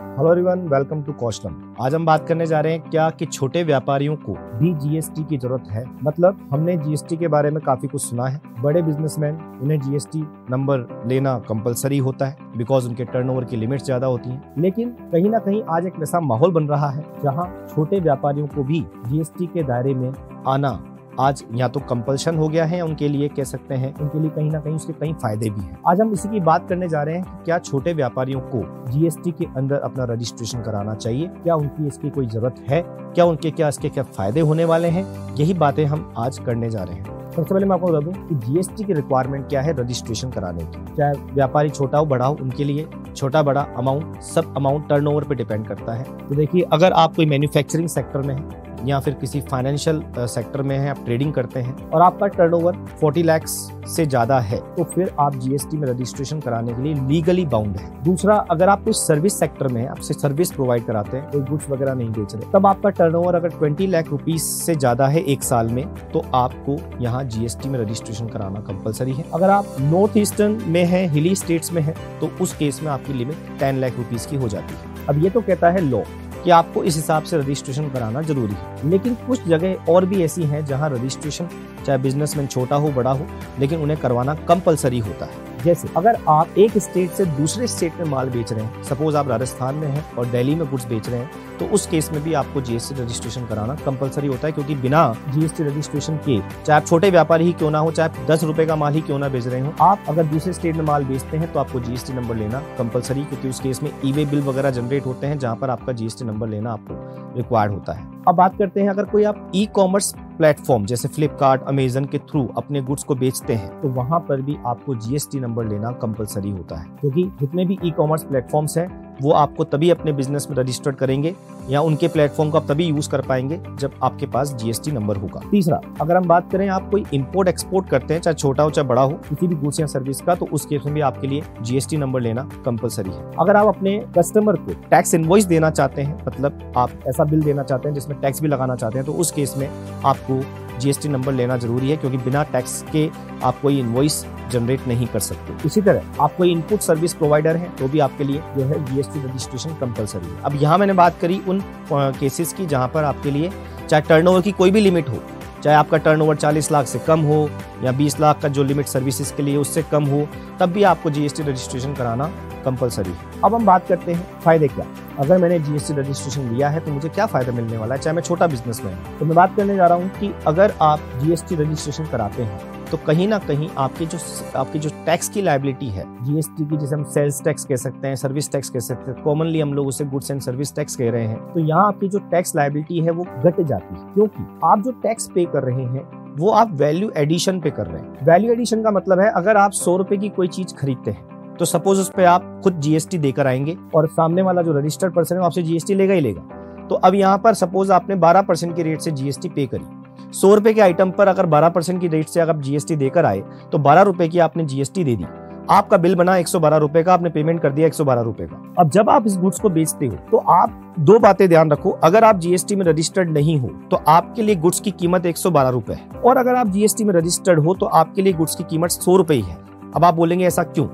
Hello everyone, welcome to Kaushalam. आज हम बात करने जा रहे हैं क्या कि छोटे व्यापारियों को भी जीएसटी की जरूरत है। मतलब हमने जीएसटी के बारे में काफी कुछ सुना है। बड़े बिजनेसमैन, उन्हें जीएसटी नंबर लेना कंपलसरी होता है बिकॉज उनके टर्नओवर की लिमिट्स ज्यादा होती हैं। लेकिन कहीं ना कहीं आज एक ऐसा माहौल बन रहा है जहां छोटे व्यापारियों को भी जीएसटी के दायरे में आना आज या तो कंपल्शन हो गया है या उनके लिए कह सकते हैं उनके लिए कहीं ना कहीं उसके कई फायदे भी हैं। आज हम इसी की बात करने जा रहे हैं कि क्या छोटे व्यापारियों को जीएसटी के अंदर अपना रजिस्ट्रेशन कराना चाहिए, क्या उनकी इसकी कोई जरूरत है, क्या इसके क्या फायदे होने वाले हैं। यही बातें हम आज करने जा रहे हैं। सबसे पहले मैं आपको बता दूं कि जीएसटी की रिक्वायरमेंट क्या है रजिस्ट्रेशन कराने की। चाहे व्यापारी छोटा हो बड़ा हो, उनके लिए छोटा बड़ा अमाउंट सब अमाउंट टर्नओवर पे डिपेंड करता है। तो देखिए, अगर आप कोई मैन्युफैक्चरिंग सेक्टर में है या फिर किसी फाइनेंशियल सेक्टर में है, आप ट्रेडिंग करते हैं और आपका टर्नओवर 40 लाख से ज्यादा है तो फिर आप जीएसटी में रजिस्ट्रेशन कराने के लिए लीगली बाउंड है। दूसरा, अगर आप कोई सर्विस सेक्टर में है, आपसे सर्विस प्रोवाइड कराते हैं, कोई गुड्स वगैरह नहीं बेच रहे, तब आपका टर्नओवर अगर 20 लाख रुपीस से ज्यादा है एक साल में तो आपको यहाँ जीएसटी में रजिस्ट्रेशन कराना कंपलसरी है। अगर आप नॉर्थ ईस्टर्न में है, हिली स्टेट्स में है, तो उस केस में आपकी लिमिट 10 लाख रुपीस की हो जाती है। अब ये तो कहता है लॉ कि आपको इस हिसाब से रजिस्ट्रेशन कराना जरूरी है, लेकिन कुछ जगह और भी ऐसी हैं जहां रजिस्ट्रेशन चाहे बिजनेसमैन छोटा हो बड़ा हो लेकिन उन्हें करवाना कंपलसरी होता है। जैसे अगर आप एक स्टेट से दूसरे स्टेट में माल बेच रहे हैं, सपोज आप राजस्थान में हैं और दिल्ली में गुड्स बेच रहे हैं, तो उस केस में भी आपको जीएसटी रजिस्ट्रेशन कराना कंपलसरी होता है, क्योंकि बिना जीएसटी रजिस्ट्रेशन के चाहे आप छोटे व्यापारी ही क्यों ना हो, चाहे 10 रुपए का माल ही क्यों ना बेच रहे हो, आप अगर दूसरे स्टेट में माल बेचते हैं तो आपको जीएसटी नंबर लेना कंपलसरी, क्योंकि उस केस में ई-वे बिल वगैरह जनरेट होते हैं जहां पर आपका जीएसटी नंबर लेना आपको रिक्वायर्ड होता है। अब बात करते हैं, अगर कोई आप ई कॉमर्स प्लेटफॉर्म जैसे फ्लिपकार्ट, अमेजन के थ्रू अपने गुड्स को बेचते हैं तो वहां पर भी आपको जीएसटी नंबर लेना कंपलसरी होता है, क्योंकि जितने भी ई कॉमर्स प्लेटफॉर्म्स हैं वो आपको तभी अपने बिजनेस में रजिस्टर्ड करेंगे या उनके प्लेटफॉर्म को आप तभी यूज कर पाएंगे जब आपके पास जीएसटी नंबर होगा। तीसरा, अगर हम बात करें आप कोई इंपोर्ट एक्सपोर्ट करते हैं, चाहे छोटा हो चाहे बड़ा हो, किसी भी गुड्स या सर्विस का, तो उस केस में भी आपके लिए जीएसटी नंबर लेना कंपलसरी है। अगर आप अपने कस्टमर को टैक्स इनवॉइस देना चाहते हैं, मतलब आप ऐसा बिल देना चाहते हैं जिसमें टैक्स भी लगाना चाहते हैं, तो उस केस में आपको जीएसटी नंबर लेना जरूरी है, क्योंकि बिना टैक्स के आप कोई इनवॉइस जनरेट नहीं कर सकते। इसी तरह आप कोई इनपुट सर्विस प्रोवाइडर हैं तो भी आपके लिए जो है जीएसटी रजिस्ट्रेशन कंपलसरी है। अब यहाँ मैंने बात करी उन केसेस की जहाँ पर आपके लिए चाहे टर्नओवर की कोई भी लिमिट हो, चाहे आपका टर्नओवर 40 लाख से कम हो या 20 लाख का जो लिमिट सर्विसेज के लिए उससे कम हो, तब भी आपको जीएसटी रजिस्ट्रेशन कराना कंपलसरी है। अब हम बात करते हैं फायदे क्या। अगर मैंने जीएसटी रजिस्ट्रेशन लिया है तो मुझे क्या फायदा मिलने वाला है, चाहे मैं छोटा बिजनेसमैन हूं। तो मैं बात करने जा रहा हूं कि अगर आप जीएसटी रजिस्ट्रेशन कराते हैं तो कहीं ना कहीं आपकी जो टैक्स की लायबिलिटी है जीएसटी की, जिसे हम सेल्स टैक्स कह सकते हैं, सर्विस टैक्स कह सकते हैं, कॉमनली हम लोग उसे गुड्स एंड सर्विस टैक्स कह रहे हैं, तो यहाँ आपकी जो टैक्स लायबिलिटी है वो घट जाती है, क्योंकि आप जो टैक्स पे कर रहे हैं वो आप वैल्यू एडिशन पे कर रहे हैं। वैल्यू एडिशन का मतलब है, अगर आप 100 रुपए की कोई चीज खरीदते हैं तो सपोज उस पे आप खुद जीएसटी देकर आएंगे और सामने वाला जो रजिस्टर्ड पर्सन है वो आपसे जीएसटी लेगा ही लेगा। तो अब यहाँ पर सपोज आपने 12% की रेट से जीएसटी पे करी, 100 रुपए के आइटम पर अगर 12% की रेट से अगर आप जीएसटी देकर आए तो 12 रुपए की आपने जीएसटी दे दी, आपका बिल बना 112 रुपए का, आपने पेमेंट कर दिया 112 रुपए का। अब जब आप इस गुड्स को बेचते हो तो आप दो बातें ध्यान रखो, अगर आप जीएसटी में रजिस्टर्ड नहीं हो तो आपके लिए गुड्स की कीमत 112 रुपए है, और अगर आप जीएसटी में रजिस्टर्ड हो तो आपके लिए गुड्स की कीमत 100 रुपए ही है। अब आप बोलेंगे ऐसा क्यों?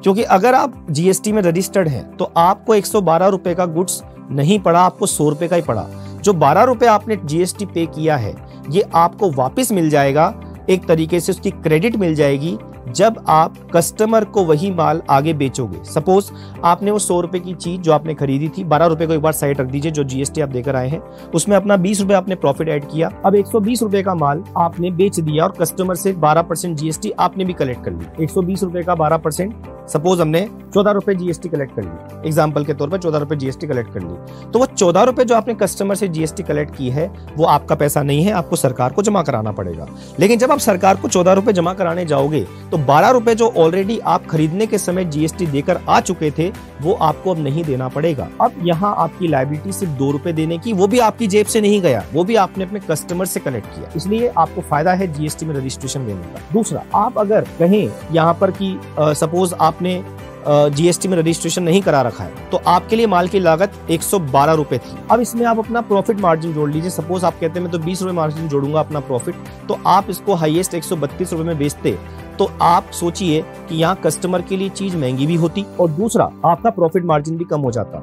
क्योंकि अगर आप जीएसटी में रजिस्टर्ड हैं तो आपको 112 रुपए का गुड्स नहीं पड़ा, आपको 100 रुपए का ही पड़ा। जो 12 रुपए आपने जीएसटी पे किया है ये आपको वापस मिल जाएगा, एक तरीके से उसकी क्रेडिट मिल जाएगी जब आप कस्टमर को वही माल आगे बेचोगे। सपोज आपने वो 100 रुपए की चीज जो आपने खरीदी थी, 12 रुपए को एक बार साइड रख दीजिए, जो जीएसटी आप देकर आए हैं उसमें अपना 20 रुपए आपने प्रॉफिट ऐड किया, अब 120 रुपए का माल आपने बेच दिया और कस्टमर से 12% जीएसटी आपने भी कलेक्ट कर ली। 120 रुपए का 12%, सपोज हमने 14 रुपए जीएसटी कलेक्ट कर ली, एग्जाम्पल के तौर पर 14 रुपए जीएसटी कलेक्ट कर ली, तो वो 14 रुपए जो आपने कस्टमर से जीएसटी कलेक्ट की है वो आपका पैसा नहीं है, आपको सरकार को जमा कराना पड़ेगा। लेकिन जब आप सरकार को 14 रुपए जमा कराने जाओगे तो 12 रुपए जो ऑलरेडी आप खरीदने के समय जीएसटी देकर आ चुके थे वो आपको अब नहीं देना पड़ेगा। अब यहाँ आपकी लायबिलिटी सिर्फ 2 रुपए देने की, वो भी आपकी जेब से नहीं गया, वो भी आपने अपने कस्टमर से कलेक्ट किया, इसलिए आपको फायदा है जीएसटी में रजिस्ट्रेशन लेने का। दूसरा, आप अगर कहें यहाँ पर कि सपोज आपने जीएसटी में रजिस्ट्रेशन नहीं करा रखा है तो आपके लिए माल की लागत 112 रुपए थी। अब इसमें आप अपना प्रॉफिट मार्जिन जोड़ लीजिए, सपोज आप कहते हैं मैं तो 20 रुपए मार्जिन जोड़ूंगा अपना प्रॉफिट, तो आप इसको हाईएस्ट 132 रुपए में बेचते तो आप सोचिए कि यहाँ कस्टमर के लिए चीज महंगी भी होती और दूसरा आपका प्रॉफिट मार्जिन भी कम हो जाता।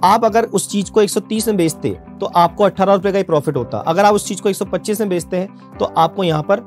आप अगर उस चीज को 130 में बेचते तो आपको 18 रुपए का ही प्रॉफिट होता। अगर आप उस चीज को 125 में बेचते हैं तो आपको यहाँ पर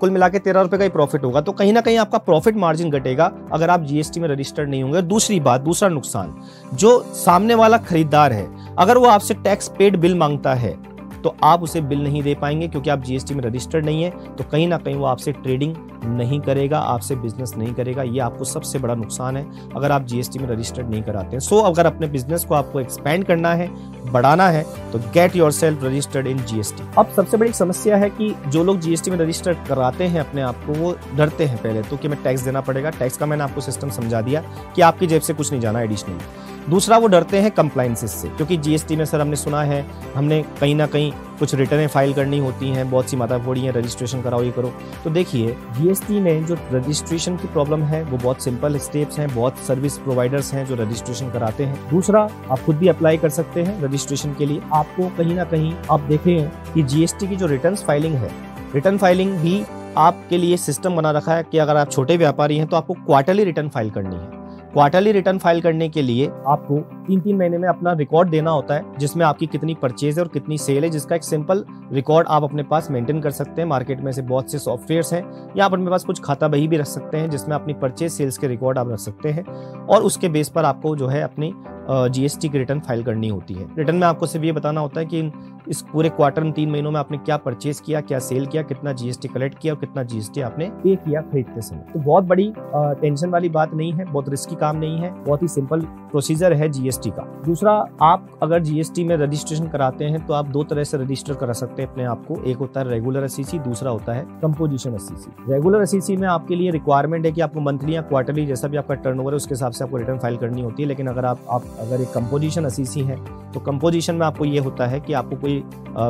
कुल मिला के 13 रुपए का ही प्रॉफिट होगा। तो कहीं ना कहीं आपका प्रॉफिट मार्जिन घटेगा अगर आप जीएसटी में रजिस्टर्ड नहीं होंगे। दूसरी बात, दूसरा नुकसान, जो सामने वाला खरीदार है अगर वो आपसे टैक्स पेड बिल मांगता है तो आप उसे बिल नहीं दे पाएंगे, क्योंकि आप जीएसटी में रजिस्टर्ड नहीं है। तो कहीं ना कहीं वो आपसे ट्रेडिंग नहीं करेगा, आपसे बिजनेस नहीं करेगा। ये आपको सबसे बड़ा नुकसान है अगर आप जीएसटी में रजिस्टर्ड नहीं कराते हैं। सो अगर अपने बिजनेस को आपको एक्सपेंड करना है, बढ़ाना है, तो get yourself registered in GST. अब सबसे बड़ी समस्या है कि जो लोग जीएसटी में रजिस्टर्ड कराते हैं अपने आप को, वो डरते हैं पहले तो कि मैं टैक्स देना पड़ेगा। टैक्स का मैंने आपको सिस्टम समझा दिया कि आपकी जेब से कुछ नहीं जाना एडिशनल। दूसरा, वो डरते हैं कंप्लायंसेस से, क्योंकि जीएसटी में सर हमने सुना है, हमने कहीं ना कहीं कुछ रिटर्नें फाइल करनी होती हैं, बहुत सी माथाफोड़ी है, रजिस्ट्रेशन कराओ, ये करो। तो देखिए, जीएसटी में जो रजिस्ट्रेशन की प्रॉब्लम है वो बहुत सिंपल स्टेप्स हैं, बहुत सर्विस प्रोवाइडर्स हैं जो रजिस्ट्रेशन कराते हैं। दूसरा, आप खुद भी अप्लाई कर सकते हैं रजिस्ट्रेशन के लिए। आपको कहीं ना कहीं आप देखें कि जीएसटी की जो रिटर्न फाइलिंग है, रिटर्न फाइलिंग भी आपके लिए सिस्टम बना रखा है कि अगर आप छोटे व्यापारी हैं तो आपको क्वार्टरली रिटर्न फाइल करनी है। क्वार्टरली रिटर्न फाइल करने के लिए आपको 3-3 महीने में अपना रिकॉर्ड देना होता है, जिसमें आपकी कितनी परचेज है और कितनी सेल है, जिसका एक सिंपल रिकॉर्ड आप अपने पास मेंटेन कर सकते हैं। मार्केट में से बहुत से सॉफ्टवेयर्स हैं, या आप अपने पास कुछ खाता बही भी रख सकते हैं जिसमें अपनी परचेज सेल्स के रिकॉर्ड आप रख सकते हैं, और उसके बेस पर आपको जो है अपनी जीएसटी की रिटर्न फाइल करनी होती है। रिटर्न में आपको सिर्फ ये बताना होता है कि इस पूरे क्वार्टर में 3 महीनों में आपने क्या परचेज किया, क्या सेल किया, कितना जीएसटी कलेक्ट किया और कितना जीएसटी आपने पे किया खरीदते समय। तो बहुत बड़ी टेंशन वाली बात नहीं है, बहुत रिस्की काम नहीं है, बहुत ही सिंपल प्रोसीजर है जीएसटी का। दूसरा, आप अगर जीएसटी में रजिस्ट्रेशन कराते हैं तो आप 2 तरह से रजिस्टर करा सकते हैं अपने आप को। एक होता है रेगुलर एसईसी, दूसरा होता है कंपोजिशन एसईसी। रेगुलर एसईसी में आपके लिए रिक्वायरमेंट है कि आपको मंथली या क्वार्टरली, जैसा भी आपका टर्नओवर है उसके हिसाब से आपको रिटर्न फाइल करनी होती है। लेकिन अगर आप अगर एक कंपोजिशन एसईसी है तो कंपोजिशन में आपको ये होता है कि आपको कोई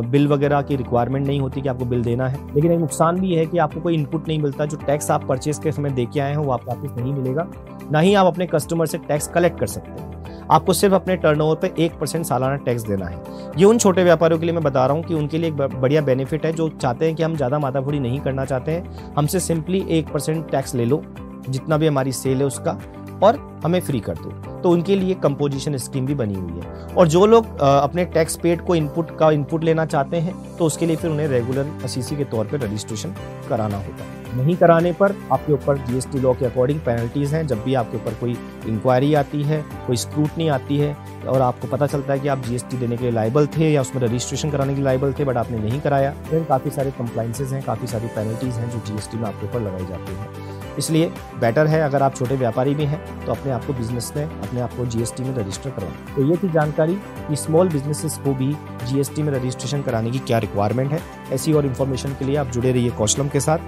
बिल वगैरह की रिक्वायरमेंट नहीं होती कि आपको बिल देना है। लेकिन एक नुकसान भी है कि आपको कोई इनपुट नहीं मिलता। जो टैक्स आप परचेज के समय दे के आए हैं वो आपको वापस नहीं मिलेगा, ना ही आप अपने कस्टमर से टैक्स कलेक्ट कर सकते हैं। आपको सिर्फ अपने टर्नओवर पे 1% सालाना टैक्स देना है। ये उन छोटे व्यापारियों के लिए मैं बता रहा हूँ कि उनके लिए एक बढ़िया बेनिफिट है, जो चाहते हैं कि हम ज़्यादा माथाफोड़ी नहीं करना चाहते हैं, हमसे सिंपली 1% टैक्स ले लो जितना भी हमारी सेल है उसका, और हमें फ्री कर दो। तो उनके लिए कंपोजिशन स्कीम भी बनी हुई है। और जो लोग अपने टैक्स पेड को इनपुट लेना चाहते हैं तो उसके लिए फिर उन्हें रेगुलर एसईसी के तौर पे रजिस्ट्रेशन कराना होता है। नहीं कराने पर आपके ऊपर जीएसटी लॉ के अकॉर्डिंग पेनल्टीज हैं। जब भी आपके ऊपर कोई इंक्वायरी आती है, कोई स्क्रूटनी आती है और आपको पता चलता है कि आप जीएसटी देने के लिए लायबल थे या उसमें रजिस्ट्रेशन कराने के लिए लायबल थे बट आपने नहीं कराया, फिर काफ़ी सारे कंप्लाइंसेज हैं, काफ़ी सारी पेनल्टीज हैं जो जीएसटी में आपके ऊपर लगाई जाती हैं। इसलिए बेटर है अगर आप छोटे व्यापारी भी हैं तो अपने आप को बिजनेस में अपने आप को जीएसटी में रजिस्टर करवाएं। तो ये थी जानकारी कि स्मॉल बिजनेसेस को भी जीएसटी में रजिस्ट्रेशन कराने की क्या रिक्वायरमेंट है। ऐसी और इन्फॉर्मेशन के लिए आप जुड़े रहिए कौशलम के साथ।